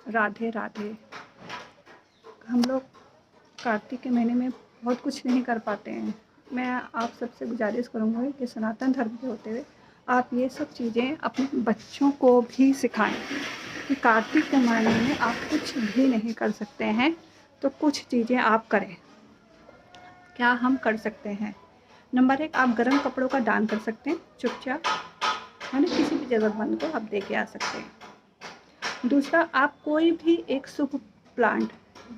राधे राधे। हम लोग कार्तिक के महीने में बहुत कुछ नहीं कर पाते हैं। मैं आप सबसे गुजारिश करूँगी कि सनातन धर्म के होते हुए आप ये सब चीज़ें अपने बच्चों को भी सिखाएं कि कार्तिक के महीने में आप कुछ भी नहीं कर सकते हैं, तो कुछ चीज़ें आप करें। क्या हम कर सकते हैं? नंबर 1, आप गर्म कपड़ों का दान कर सकते हैं चुपचाप, है ना, किसी भी ज़रूरतमंद को आप दे के आ सकते हैं। दूसरा, आप कोई भी एक शुभ प्लांट,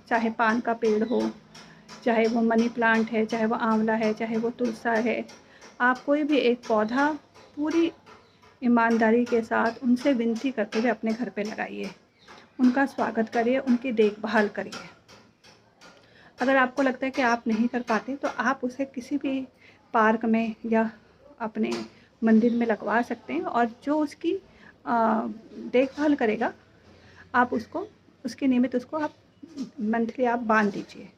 चाहे पान का पेड़ हो, चाहे वो मनी प्लांट है, चाहे वो आंवला है, चाहे वो तुलसा है, आप कोई भी एक पौधा पूरी ईमानदारी के साथ उनसे विनती करते हुए अपने घर पे लगाइए। उनका स्वागत करिए, उनकी देखभाल करिए। अगर आपको लगता है कि आप नहीं कर पाते तो आप उसे किसी भी पार्क में या अपने मंदिर में लगवा सकते हैं, और जो उसकी देखभाल करेगा आप उसको, उसके नियमित उसको आप मंथली आप बांध दीजिए।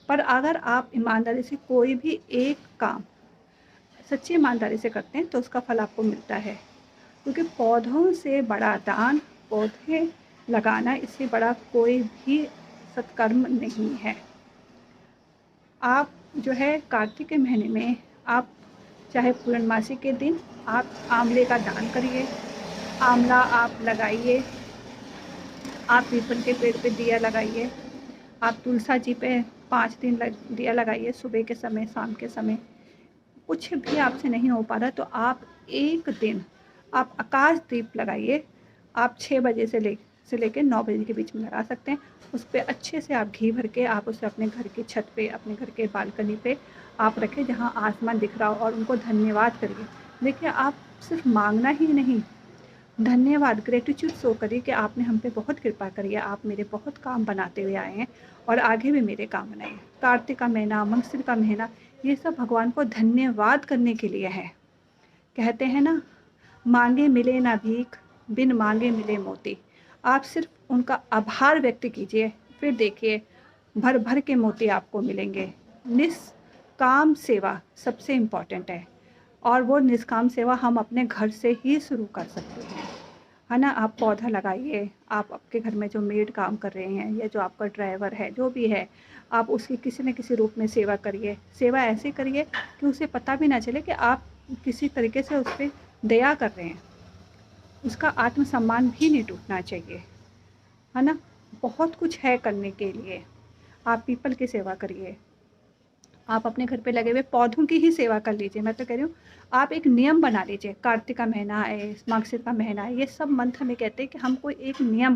पर अगर आप ईमानदारी से कोई भी एक काम सच्ची ईमानदारी से करते हैं तो उसका फल आपको मिलता है, क्योंकि पौधों से बड़ा दान, पौधे लगाना, इससे बड़ा कोई भी सत्कर्म नहीं है। आप जो है कार्तिक के महीने में आप चाहे पूर्णमासी के दिन आप आंवले का दान करिए, आंवला आप लगाइए, आप पीपल के पेड़ पे दिया लगाइए, आप तुलसा जी पे 5 दिन दिया लगाइए, सुबह के समय, शाम के समय। कुछ भी आपसे नहीं हो पा रहा तो आप एक दिन आप आकाश दीप लगाइए। आप 6 बजे से लेकर 9 बजे के बीच में लगा सकते हैं। उस पर अच्छे से आप घी भर के आप उसे अपने घर की छत पे, अपने घर के बालकनी पे आप रखें जहाँ आसमान दिख रहा हो, और उनको धन्यवाद करिए। देखिए, आप सिर्फ मांगना ही नहीं, धन्यवाद, ग्रेटिट्यूड शो करिए कि आपने हम पे बहुत कृपा करी है, आप मेरे बहुत काम बनाते हुए आए हैं और आगे भी मेरे काम बनाइए। कार्तिक का महीना, मंगसिर का महीना, ये सब भगवान को धन्यवाद करने के लिए है। कहते हैं ना, मांगे मिले ना भीख, बिन मांगे मिले मोती। आप सिर्फ उनका आभार व्यक्त कीजिए, फिर देखिए भर भर के मोती आपको मिलेंगे। निष्काम सेवा सबसे इम्पॉर्टेंट है, और वो निष्काम सेवा हम अपने घर से ही शुरू कर सकते हैं, है ना। आप पौधा लगाइए, आप आपके घर में जो मेड काम कर रहे हैं या जो आपका ड्राइवर है, जो भी है, आप उसकी किसी न किसी रूप में सेवा करिए। सेवा ऐसे करिए कि उसे पता भी ना चले कि आप किसी तरीके से उस पर दया कर रहे हैं। उसका आत्मसम्मान भी नहीं टूटना चाहिए, है ना। बहुत कुछ है करने के लिए। आप पीपल की सेवा करिए, आप अपने घर पे लगे हुए पौधों की ही सेवा कर लीजिए। मैं तो कह रही हूँ, आप एक नियम बना लीजिए। कार्तिक का महीना है, मार्गशीर का महीना है, ये सब मंथ हमें कहते हैं कि हम कोई एक नियम